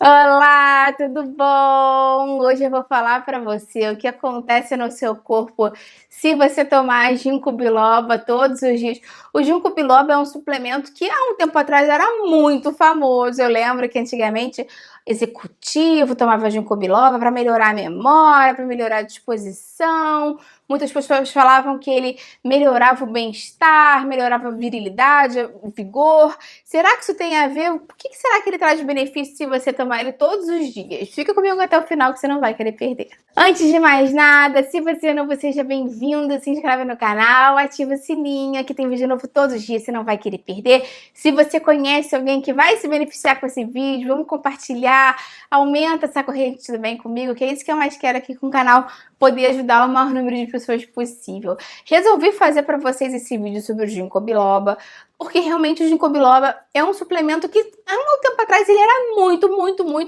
Olá, tudo bom? Hoje eu vou falar para você o que acontece no seu corpo se você tomar ginkgo biloba todos os dias. O ginkgo biloba é um suplemento que há um tempo atrás era muito famoso. Eu lembro que antigamente executivo tomava ginkgo biloba para melhorar a memória, para melhorar a disposição. Muitas pessoas falavam que ele melhorava o bem-estar, melhorava a virilidade, o vigor. Será que isso tem a ver? Por que será que ele traz benefício se você tomar ele todos os dias? Fica comigo até o final que você não vai querer perder. Antes de mais nada, se você é novo, seja bem-vindo, se inscreve no canal, ativa o sininho, aqui tem vídeo novo todos os dias, você não vai querer perder. Se você conhece alguém que vai se beneficiar com esse vídeo, vamos compartilhar, aumenta essa corrente também comigo, que é isso que eu mais quero aqui com o canal, poder ajudar o maior número de pessoas possível. Resolvi fazer para vocês esse vídeo sobre o ginkgo biloba, porque realmente o ginkgo biloba é um suplemento que há um tempo atrás ele era muito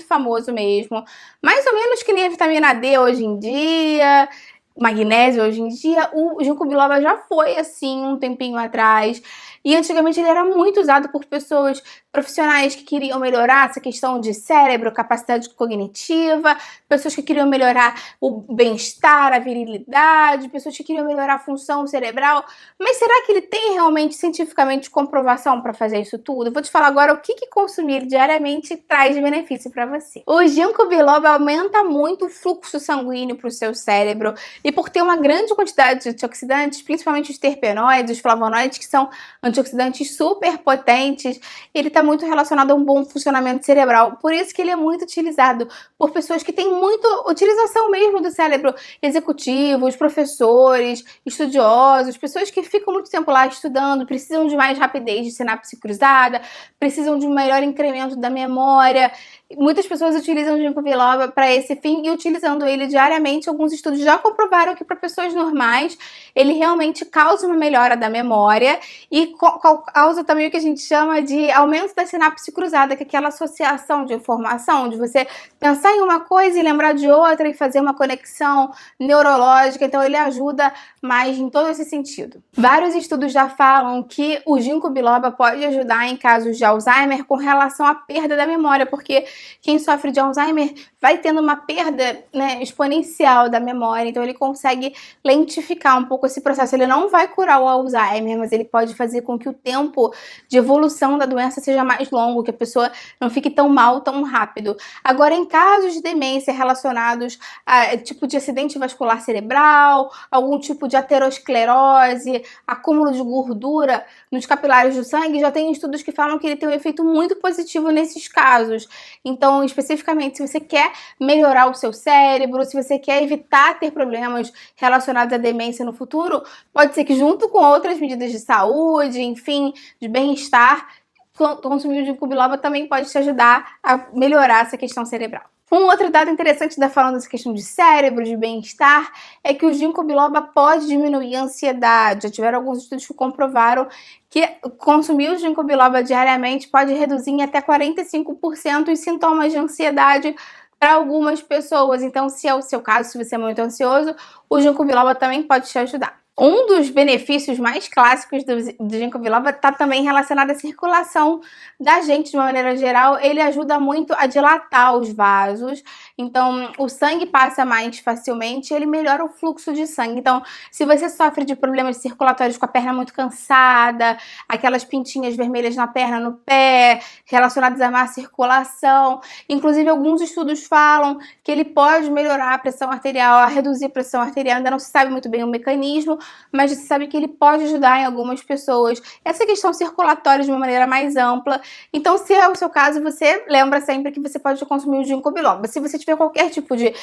famoso mesmo. Mais ou menos que nem a vitamina D hoje em dia, magnésio hoje em dia, o ginkgo biloba já foi assim um tempinho atrás. E antigamente ele era muito usado por pessoas profissionais que queriam melhorar essa questão de cérebro, capacidade cognitiva, pessoas que queriam melhorar o bem-estar, a virilidade, pessoas que queriam melhorar a função cerebral. Mas será que ele tem realmente cientificamente comprovação para fazer isso tudo? Eu vou te falar agora o que consumir diariamente traz de benefício para você. O ginkgo biloba aumenta muito o fluxo sanguíneo para o seu cérebro e por ter uma grande quantidade de antioxidantes, principalmente os terpenoides, os flavonoides, que são antioxidantes super potentes, ele está muito relacionado a um bom funcionamento cerebral. Por isso que ele é muito utilizado por pessoas que têm muita utilização mesmo do cérebro, executivos, professores, estudiosos, pessoas que ficam muito tempo lá estudando, precisam de mais rapidez de sinapse cruzada, precisam de um melhor incremento da memória. Muitas pessoas utilizam o ginkgo biloba para esse fim e utilizando ele diariamente, alguns estudos já comprovaram que para pessoas normais ele realmente causa uma melhora da memória e causa também o que a gente chama de aumento da sinapse cruzada, que é aquela associação de informação, de você pensar em uma coisa e lembrar de outra e fazer uma conexão neurológica. Então ele ajuda mais em todo esse sentido. Vários estudos já falam que o ginkgo biloba pode ajudar em casos de Alzheimer com relação à perda da memória, porque quem sofre de Alzheimer vai tendo uma perda, né, exponencial da memória, então ele consegue lentificar um pouco esse processo. Ele não vai curar o Alzheimer, mas ele pode fazer com que o tempo de evolução da doença seja mais longo, que a pessoa não fique tão mal tão rápido. Agora, em casos de demência relacionados a tipo de acidente vascular cerebral, algum tipo de aterosclerose, acúmulo de gordura nos capilares do sangue, já tem estudos que falam que ele tem um efeito muito positivo nesses casos. Então, especificamente, se você quer melhorar o seu cérebro, se você quer evitar ter problemas relacionados à demência no futuro, pode ser que junto com outras medidas de saúde, enfim, de bem-estar, consumir o ginkgo biloba também pode te ajudar a melhorar essa questão cerebral. Um outro dado interessante da falando dessa questão de cérebro, de bem-estar, é que o ginkgo biloba pode diminuir a ansiedade. Já tiveram alguns estudos que comprovaram que consumir o ginkgo biloba diariamente pode reduzir em até 45% os sintomas de ansiedade para algumas pessoas. Então, se é o seu caso, se você é muito ansioso, o ginkgo biloba também pode te ajudar. Um dos benefícios mais clássicos do ginkgo biloba está também relacionado à circulação da gente de uma maneira geral. Ele ajuda muito a dilatar os vasos, então o sangue passa mais facilmente e ele melhora o fluxo de sangue. Então, se você sofre de problemas circulatórios com a perna muito cansada, aquelas pintinhas vermelhas na perna, no pé, relacionadas à má circulação, inclusive alguns estudos falam que ele pode melhorar a pressão arterial, a reduzir a pressão arterial. Ainda não se sabe muito bem o mecanismo, mas você sabe que ele pode ajudar em algumas pessoas essa questão circulatória de uma maneira mais ampla. Então, se é o seu caso, você lembra sempre que você pode consumir o ginkgo biloba. Se você tiver qualquer tipo de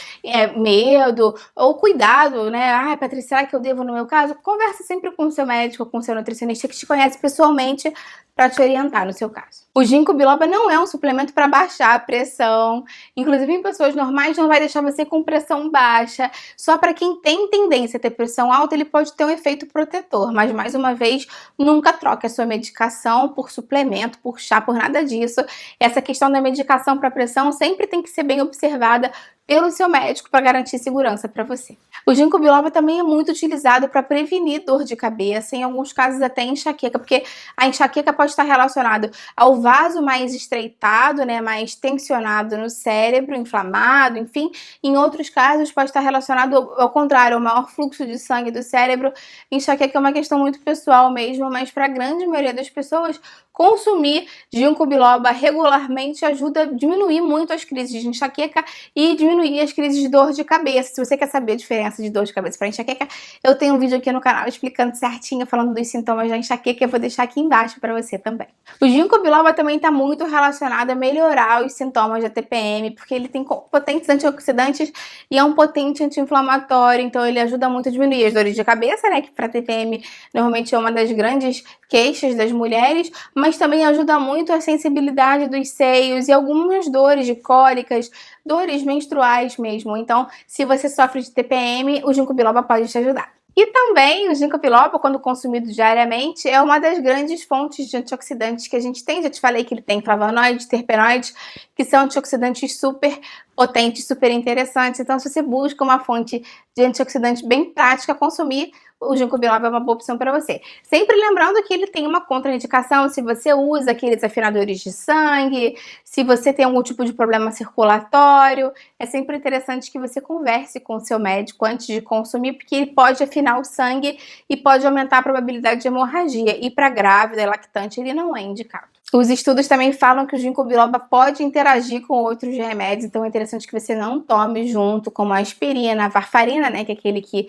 medo ou cuidado, né? Ai, Patrícia, será que eu devo no meu caso? Conversa sempre com o seu médico, com o seu nutricionista que te conhece pessoalmente para te orientar no seu caso. O ginkgo biloba não é um suplemento para baixar a pressão, inclusive em pessoas normais não vai deixar você com pressão baixa. Só para quem tem tendência a ter pressão alta, ele pode ter um efeito protetor, mas mais uma vez, nunca troque a sua medicação por suplemento, por chá, por nada disso. Essa questão da medicação para pressão sempre tem que ser bem observada pelo seu médico para garantir segurança para você. O ginkgo biloba também é muito utilizado para prevenir dor de cabeça, em alguns casos até enxaqueca, porque a enxaqueca pode estar relacionado ao vaso mais estreitado, né, mais tensionado no cérebro, inflamado, enfim. Em outros casos pode estar relacionado ao contrário, ao maior fluxo de sangue do cérebro. Enxaqueca é uma questão muito pessoal mesmo, mas para a grande maioria das pessoas, consumir ginkgo biloba regularmente ajuda a diminuir muito as crises de enxaqueca e diminuir as crises de dor de cabeça. Se você quer saber a diferença de dor de cabeça para enxaqueca, eu tenho um vídeo aqui no canal explicando certinho, falando dos sintomas da enxaqueca, eu vou deixar aqui embaixo para você também. O ginkgo biloba também está muito relacionado a melhorar os sintomas da TPM, porque ele tem potentes antioxidantes e é um potente anti-inflamatório, então ele ajuda muito a diminuir as dores de cabeça, né, que para TPM normalmente é uma das grandes queixas das mulheres, mas também ajuda muito a sensibilidade dos seios e algumas dores de cólicas, dores menstruais mesmo. Então, se você sofre de TPM, o ginkgo biloba pode te ajudar. E também o ginkgo biloba, quando consumido diariamente, é uma das grandes fontes de antioxidantes que a gente tem. Já te falei que ele tem flavonoides, terpenoides, que são antioxidantes super potentes, super interessantes. Então, se você busca uma fonte de antioxidante bem prática, consumir o ginkgo biloba é uma boa opção para você. Sempre lembrando que ele tem uma contraindicação se você usa aqueles afinadores de sangue, se você tem algum tipo de problema circulatório. É sempre interessante que você converse com o seu médico antes de consumir, porque ele pode afinar o sangue e pode aumentar a probabilidade de hemorragia. E para grávida e lactante ele não é indicado. Os estudos também falam que o ginkgo biloba pode interagir com outros remédios, então é interessante que você não tome junto, como a aspirina, a varfarina, né, que é aquele que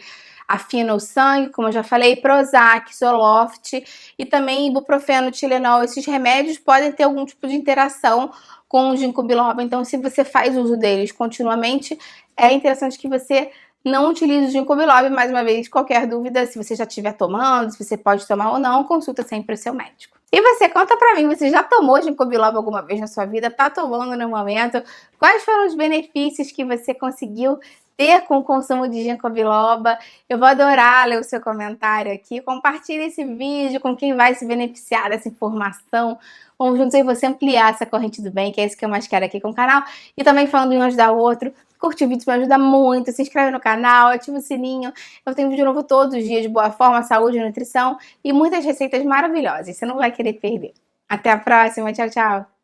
afina o sangue, como eu já falei, Prozac, Zoloft e também ibuprofeno, Tilenol. Esses remédios podem ter algum tipo de interação com o ginkgo biloba, então se você faz uso deles continuamente, é interessante que você não utilize o ginkgo biloba. Mais uma vez, qualquer dúvida, se você já estiver tomando, se você pode tomar ou não, consulta sempre o seu médico. E você, conta pra mim, você já tomou ginkgo biloba alguma vez na sua vida? Tá tomando no momento? Quais foram os benefícios que você conseguiu ter com o consumo de ginkgo biloba? Eu vou adorar ler o seu comentário aqui. Compartilhe esse vídeo com quem vai se beneficiar dessa informação. Vamos juntos aí você ampliar essa corrente do bem, que é isso que eu mais quero aqui com o canal. E também falando em um ajudar o outro, curte o vídeo, me ajuda muito. Se inscreve no canal, ativa o sininho. Eu tenho vídeo novo todos os dias de boa forma, saúde e nutrição e muitas receitas maravilhosas. Você não vai querer perder. Até a próxima. Tchau, tchau.